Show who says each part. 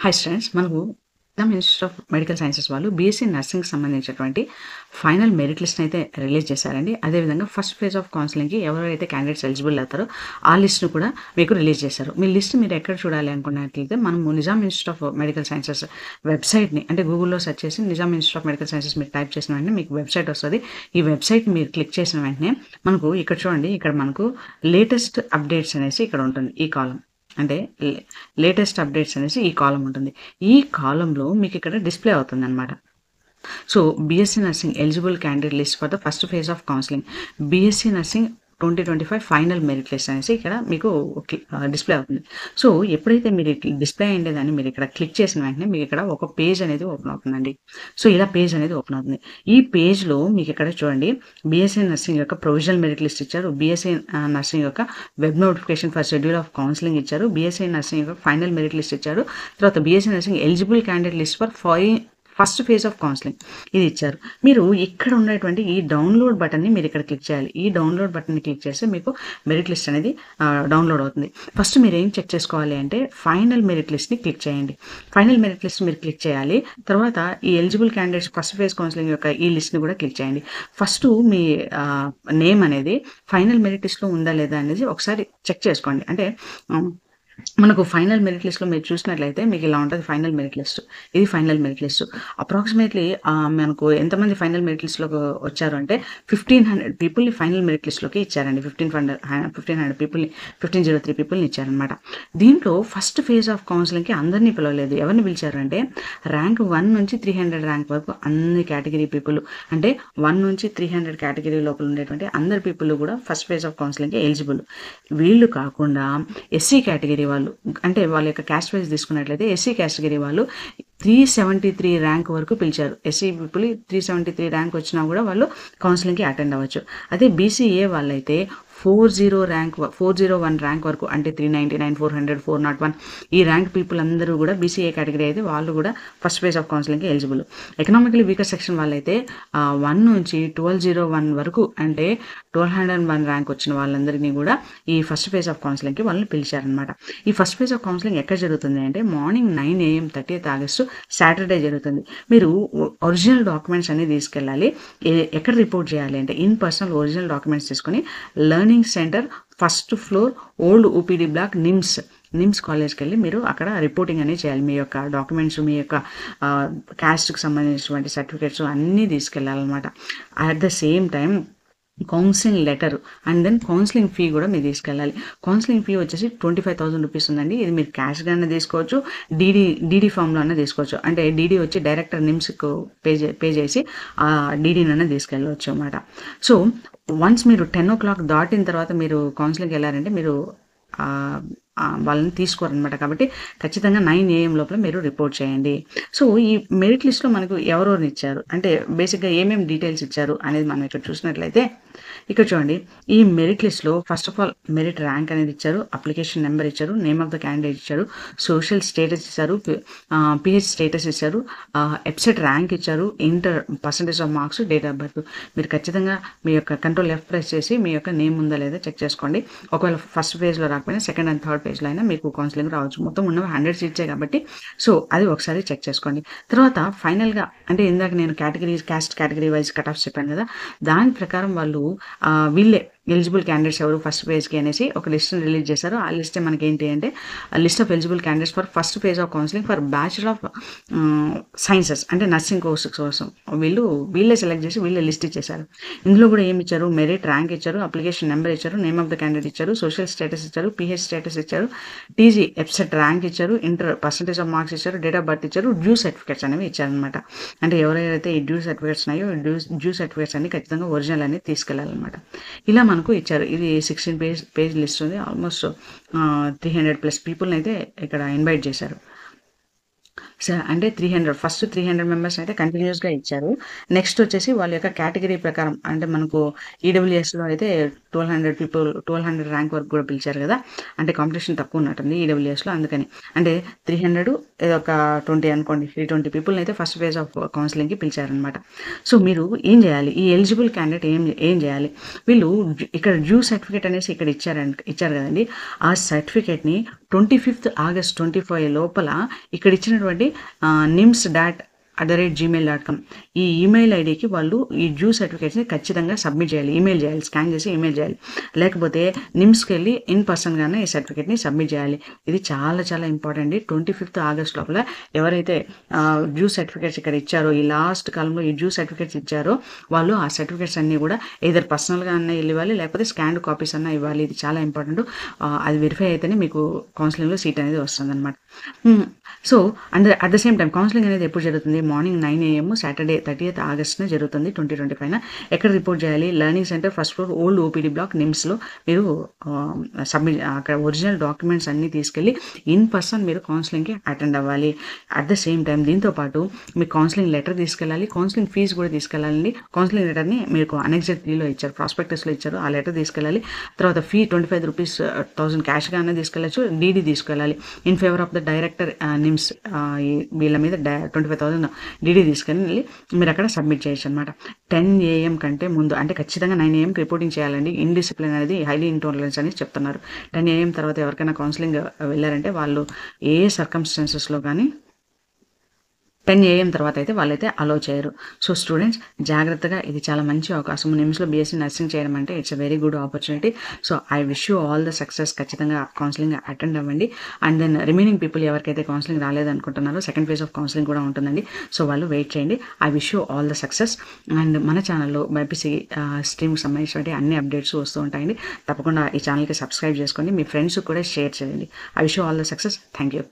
Speaker 1: Hi students, మనకు minister of medical sciences వాళ్ళు BSc నర్సింగ్కి సంబంధించినటువంటి ఫైనల్ మెరిట్ లిస్ట్ని అయితే రిలీజ్ చేశారండి. అదేవిధంగా ఫస్ట్ ఫేజ్ ఆఫ్ కౌన్సిలింగ్కి ఎవరైతే క్యాండిడేట్స్ ఎలిజిబుల్ అవుతారో ఆ లిస్ట్ను కూడా మీకు రిలీజ్ చేశారు. మీ లిస్ట్ మీరు ఎక్కడ చూడాలి అనుకున్నట్లయితే మనము Nizam institute of medical sciences వెబ్సైట్ని అంటే గూగుల్లో సెర్చ్ చేసి Nizam institute of medical sciences మీరు టైప్ చేసిన వెంటనే మీకు వెబ్సైట్ వస్తుంది. ఈ వెబ్సైట్ మీరు క్లిక్ చేసిన వెంటనే మనకు ఇక్కడ చూడండి, ఇక్కడ మనకు లేటెస్ట్ అప్డేట్స్ అనేసి ఇక్కడ ఉంటుంది. ఈ కాలం అంటే లేటెస్ట్ అప్డేట్స్ అనేసి ఈ కాలం ఉంటుంది. ఈ కాలంలో మీకు ఇక్కడ డిస్ప్లే అవుతుంది అనమాట. So BSc nursing eligible candidate list for the first phase of counselling, BSc nursing 2025 final merit list అనేసి ఇక్కడ మీకు డిస్ప్లే అవుతుంది. సో ఎప్పుడైతే మీరు డిస్ప్లే అయ్యేదాన్ని మీరు ఇక్కడ క్లిక్ చేసిన వెంటనే మీకు ఇక్కడ ఒక పేజ్ అనేది ఓపెన్ అవుతుందండి. సో ఇలా పేజ్ అనేది ఓపెన్ అవుతుంది. ఈ పేజ్లో మీకు ఇక్కడ చూడండి, బీఎస్సీ నర్సింగ్ యొక్క ప్రొవిజనల్ మెరిట్ లిస్ట్ ఇచ్చారు, బీఎస్సీ నర్సింగ్ యొక్క web notification for schedule of counselling ఇచ్చారు, బీఎస్సీ నర్సింగ్ యొక్క ఫైనల్ మెరిట్ లిస్ట్ ఇచ్చారు, తర్వాత BSc nursing eligible candidate list for first phase of counselling ఇది ఇచ్చారు. మీరు ఇక్కడ ఉన్నటువంటి ఈ డౌన్లోడ్ బటన్ని మీరు ఇక్కడ క్లిక్ చేయాలి. ఈ డౌన్లోడ్ బటన్ని క్లిక్ చేస్తే మీకు మెరిట్ లిస్ట్ అనేది డౌన్లోడ్ అవుతుంది. ఫస్ట్ మీరు ఏం చెక్ చేసుకోవాలి అంటే ఫైనల్ మెరిట్ లిస్ట్ని క్లిక్ చేయండి. ఫైనల్ మెరిట్ లిస్ట్ మీరు క్లిక్ చేయాలి. తర్వాత ఈ eligible candidates first phase counselling యొక్క ఈ లిస్ట్ని కూడా క్లిక్ చేయండి. ఫస్ట్ మీ నేమ్ అనేది ఫైనల్ మెరిట్ లిస్ట్లో ఉందా లేదా అనేది ఒకసారి చెక్ చేసుకోండి. అంటే మనకు ఫైనల్ మెరిట్ లిస్ట్లో మీరు చూసినట్లయితే మీకు ఇలా ఉంటుంది. ఫైనల్ మెరిట్ లిస్ట్, ఇది ఫైనల్ మెరిట్ లిస్ట్. అప్రాక్సిమేట్లీ మనకు ఎంతమంది ఫైనల్ మెరిట్ లిస్ట్లోకి వచ్చారు అంటే 1500 పీపుల్ని ఫైనల్ మెరిట్ లిస్ట్లోకి ఇచ్చారండి. 1500 పీపుల్ని 1503 పీపుల్ని ఇచ్చారనమాట. దీంట్లో ఫస్ట్ ఫేజ్ ఆఫ్ కౌన్సిలింగ్కి అందరినీ పిలవలేదు. ఎవరిని పిలిచారంటే ర్యాంక్ 1 నుంచి 300 ర్యాంక్ వరకు అన్ని కేటగిరీ పీపుల్, అంటే 1 నుంచి 300 కేటగిరీ లోపల ఉండేటువంటి అందరి పీపుల్ కూడా ఫస్ట్ ఫేజ్ ఆఫ్ కౌన్సిలింగ్కి ఎలిజిబుల్. వీళ్ళు కాకుండా ఎస్సీ కేటగిరీ వాళ్ళు, అంటే వాళ్ళ యొక్క క్యాస్ట్ వైజ్ తీసుకున్నట్లయితే ఎస్సీ కేటగిరీ వాళ్ళు 373 ర్యాంక్ వరకు పిలిచారు. ఎస్సీ పీపుల్ 373 ర్యాంక్ వచ్చినా కూడా వాళ్ళు కౌన్సిలింగ్కి అటెండ్ అవ్వచ్చు. అదే బీసీఏ వాళ్ళైతే 401 ర్యాంక్ వరకు, అంటే 399, 400, 401 ఈ ర్యాంక్ పీపుల్ అందరూ కూడా బీసీఏ కేటగిరీ అయితే వాళ్ళు కూడా ఫస్ట్ ఫేజ్ ఆఫ్ కౌన్సిలింగ్కి ఎలిజిబుల్. ఎకనామికలీ వీకర్ సెక్షన్ వాళ్ళైతే 1 నుంచి 1201 వరకు, అంటే 1201 ర్యాంక్ వచ్చిన వాళ్ళందరినీ కూడా ఈ ఫస్ట్ ఫేజ్ ఆఫ్ కౌన్సిలింగ్కి వాళ్ళని పిలిచారనమాట. ఈ ఫస్ట్ ఫేజ్ ఆఫ్ కౌన్సిలింగ్ ఎక్కడ జరుగుతుంది అంటే morning 9 AM 30th August Saturday జరుగుతుంది. మీరు ఒరిజినల్ డాక్యుమెంట్స్ అన్ని తీసుకెళ్ళాలి. ఎక్కడ రిపోర్ట్ చేయాలి అంటే ఇన్ పర్సనల్ ఒరిజినల్ డాక్యుమెంట్స్ తీసుకొని learning centre first floor old OPD block NIMS కాలేజ్కి వెళ్ళి మీరు అక్కడ రిపోర్టింగ్ అనేది చేయాలి. మీ యొక్క డాక్యుమెంట్స్, మీ యొక్క క్యాస్ట్కి సంబంధించినటువంటి సర్టిఫికేట్స్ అన్నీ తీసుకెళ్ళాలన్నమాట. At the same time counselling letter and then counselling fee కూడా మీరు తీసుకెళ్ళాలి. కౌన్సిలింగ్ ఫీ వచ్చేసి 25,000 రూపీస్ ఉందండి. ఇది మీరు క్యాష్గా అన్న తీసుకోవచ్చు, డీడీ ఫామ్లో అన్న తీసుకోవచ్చు. అంటే డీడీ వచ్చి డైరెక్టర్ నిమ్స్కు పే చేసి ఆ డీడీనన్నా తీసుకెళ్ళవచ్చు అన్నమాట. సో వన్స్ మీరు 10 o'clock దాటిన తర్వాత మీరు కౌన్సిలింగ్కి వెళ్ళారంటే మీరు వాళ్ళని తీసుకోరనమాట. కాబట్టి ఖచ్చితంగా 9 AM లోపల మీరు రిపోర్ట్ చేయండి. సో ఈ మెరిట్ లిస్ట్లో మనకు ఎవరెవరిని ఇచ్చారు అంటే బేసిక్గా ఏమేమి డీటెయిల్స్ ఇచ్చారు అనేది మనం ఇక్కడ చూసినట్లయితే ఇక్కడ చూడండి, ఈ మెరిట్ లిస్ట్లో first of all merit rank అనేది ఇచ్చారు, అప్లికేషన్ నెంబర్ ఇచ్చారు, నేమ్ ఆఫ్ ద క్యాండిడేట్ ఇచ్చారు, సోషల్ స్టేటస్ ఇచ్చారు, పిహెచ్ స్టేటస్ ఇచ్చారు, ఎప్సెట్ ర్యాంక్ ఇచ్చారు, inter percentage of marks, date of birth. మీరు ఖచ్చితంగా మీ యొక్క కంట్రోల్ F ప్రెస్ చేసి మీ యొక్క నేమ్ ఉందా లేదా చెక్ చేసుకోండి. ఒకవేళ ఫస్ట్ ఫేజ్లో రాకపోయినా సెకండ్ అండ్ థర్డ్ పేజ్లో అయినా మీకు కౌన్సిలింగ్ రావచ్చు. మొత్తం ఉన్నవి 100 సీట్సే కాబట్టి సో అది ఒకసారి చెక్ చేసుకోండి. తర్వాత ఫైనల్గా అంటే ఇందాక నేను caste category wise cut offs చెప్పాను కదా, దాని ప్రకారం వాళ్ళు వీళ్ళే ఎలిజిబుల్ క్యాండిడేట్స్ ఎవరు ఫస్ట్ ఫేజ్కి అనేసి ఒక లిస్ట్ని రిలీజ్ చేశారు. ఆ లిస్ట్ మనకి ఏంటి అంటే list of eligible candidates for first phase of counselling for bachelor of sciences, అంటే నర్సింగ్ కోర్స్ కోసం వీళ్ళే సెలెక్ట్ చేసి వీళ్ళే లిస్ట్ ఇచ్చేశారు. ఇందులో కూడా ఏమి ఇచ్చారు, మెరిట్ ర్యాంక్ ఇచ్చారు, అప్లికేషన్ నెంబర్ ఇచ్చారు, నేమ్ ఆఫ్ ద క్యాండిడేట్ ఇచ్చారు, సోషల్ స్టేటస్ ఇచ్చారు, పిహెచ్ స్టేటస్ ఇచ్చారు, టీజీ ఎప్సెట్ ర్యాంక్ ఇచ్చారు, ఇంటర్ పర్సంటేజ్ ఆఫ్ మార్క్స్ ఇచ్చారు, డేట్ ఆఫ్ బర్త్ ఇచ్చారు, డ్యూ సర్టిఫికేట్స్ అనేవి ఇచ్చారనమాట. అంటే ఎవరైతే ఈ డ్యూ సర్టిఫికేట్స్ ఉన్నాయో డ్యూ సర్టిఫికేట్స్ అన్ని ఖచ్చితంగా ఒరిజినల్ అనేది తీసుకెళ్ళాలన్నమాట. ఇలా మనకు ఇచ్చారు. ఇది 16 పేజ్ లిస్ట్ ఉంది. ఆల్మోస్ట్ 300+ పీపుల్ని అయితే ఇక్కడ ఇన్వైట్ చేశారు. అంటే 300 ఫస్ట్ 300 మెంబర్స్ అయితే కంటిన్యూస్‌గా ఇచ్చారు. నెక్స్ట్ వచ్చేసి వాళ్ళ యొక్క కేటగిరీ ప్రకారం అంటే మనకు ఈడబ్ల్యూఎస్‌లో అయితే 1200 ర్యాంక్ వరకు కూడా పిలిచారు కదా! అంటే కాంపిటీషన్ తక్కువ ఉన్నట్టుంది ఈడబ్ల్యూఎస్‌లో అందుకని. అంటే 300 ఏదొక 20 అనుకోండి. 320 పీపుల్‌ని అయితే ఫస్ట్ ఫేజ్ ఆఫ్ కౌన్సెలింగ్‌కి పిలిచారనమాట. సో, మీరు ఏం చేయాలి? ఈ ఎలిజిబుల్ క్యాండిడేట్ ఏం చేయాలి? వీళ్ళు ఇక్కడ డ్యూ సర్టిఫికేట్ అనేసి ఇక్కడ ఇచ్చారు కదండీ! ఆ సర్టిఫికేట్‌ని 25th ఆగస్ట్ 25 లోపల ఇక్కడ ఇచ్చినటువంటి nims.gmail.com ఈ ఈమెయిల్ ఐడికి వాళ్ళు ఈ డ్యూ సర్టిఫికేట్స్ని ఖచ్చితంగా సబ్మిట్ చేయాలి. ఈమెయిల్ చేయాలి. స్కాన్ చేసి ఈమెయిల్ చేయాలి. లేకపోతే నిమ్స్కి వెళ్ళి ఇన్ పర్సన్గానే ఈ సర్టిఫికేట్ని సబ్మిట్ చేయాలి. ఇది చాలా చాలా ఇంపార్టెంట్. 25th ఆగస్ట్ లోపల ఎవరైతే డ్యూ సర్టిఫికేట్స్ ఇక్కడ ఇచ్చారో ఈ లాస్ట్ కాలంలో ఈ డ్యూ సర్టిఫికేట్స్ ఇచ్చారో వాళ్ళు ఆ సర్టిఫికేట్స్ అన్నీ కూడా ఏదర్ పర్సనల్గా అన్నా ఇవ్వాలి లేకపోతే స్కాన్డ్ కాపీస్ అన్నా ఇవ్వాలి. ఇది చాలా ఇంపార్టెంట్. అది వెరిఫై అయితేనే మీకు కౌన్సిలింగ్లో సీట్ అనేది వస్తుంది అనమాట. So at the same time counselling అనేది ఎప్పుడు జరుగుతుంది? మార్నింగ్ 9 AM సాటర్డే 30th ఆగస్ట్న జరుగుతుంది 2025. ఎక్కడ రిపోర్ట్ చేయాలి? Learning centre first floor old OPD block నిమ్స్లో మీరు సబ్మిట్ అక్కడ ఒరిజినల్ డాక్యుమెంట్స్ అన్నీ తీసుకెళ్ళి ఇన్ పర్సన్ మీరు కౌన్సిలింగ్కి అటెండ్ అవ్వాలి. అట్ ద సేమ్ టైం దీంతోపాటు మీకు కౌన్సిలింగ్ లెటర్ తీసుకెళ్ళాలి. కౌన్సిలింగ్ ఫీజు కూడా తీసుకెళ్ళాలండి. కౌన్సిలింగ్ లెటర్ని మీకు అనెక్సెట్ 3లో ఇచ్చారు, ప్రాస్పెక్టస్లో ఇచ్చారు. ఆ లెటర్ తీసుకెళ్ళాలి. తర్వాత ఫీ 25 రూపీస్ 1000 క్యాష్గా అనేది తీసుకెళ్ళచ్చు. డీడీ తీసుకెళ్ళాలి. In favour of the director NIMS వీళ్ళ మీద 25,000 డీడీ తీసుకెళ్ళి మీరు అక్కడ సబ్మిట్ చేయొచ్చు అనమాట. 10 AM కంటే ముందు అంటే ఖచ్చితంగా 9 AMకి రిపోర్టింగ్ చేయాలండి. ఇండిసిప్లిన్ అనేది హైలీ ఇంటాలరెన్స్ అని చెప్తున్నారు. 10 AM తర్వాత ఎవరికైనా కౌన్సిలింగ్ వెళ్ళారంటే వాళ్ళు ఏ సర్కమ్స్టాన్సెస్లో కానీ 10 AM తర్వాత అయితే వాళ్ళైతే అలో చేయరు. సో స్టూడెంట్స్ జాగ్రత్తగా, ఇది చాలా మంచి అవకాశం. నిమ్స్లో బీఎస్సీ నర్సింగ్ చేయడం అంటే it's a very good opportunity. So I wish you all the success. ఖచ్చితంగా కౌన్సిలింగ్ అటెండ్ అవ్వండి. అండ్ దెన్ రిమైనింగ్ పీపుల్ ఎవరికైతే కౌన్సిలింగ్ రాలేదనుకుంటున్నారో సెకండ్ ఫేజ్ ఆఫ్ కౌన్సిలింగ్ కూడా ఉంటుందండి. సో వాళ్ళు వెయిట్ చేయండి. I wish you all the success. And మన ఛానల్లో బైపీసీ స్ట్రీమ్కి సంబంధించినటువంటి అన్ని అప్డేట్స్ వస్తూ ఉంటాయండి. తప్పకుండా ఈ ఛానల్కి సబ్స్క్రైబ్ చేసుకోండి. మీ ఫ్రెండ్స్కి కూడా షేర్ చేయండి. I wish you all the success. Thank you.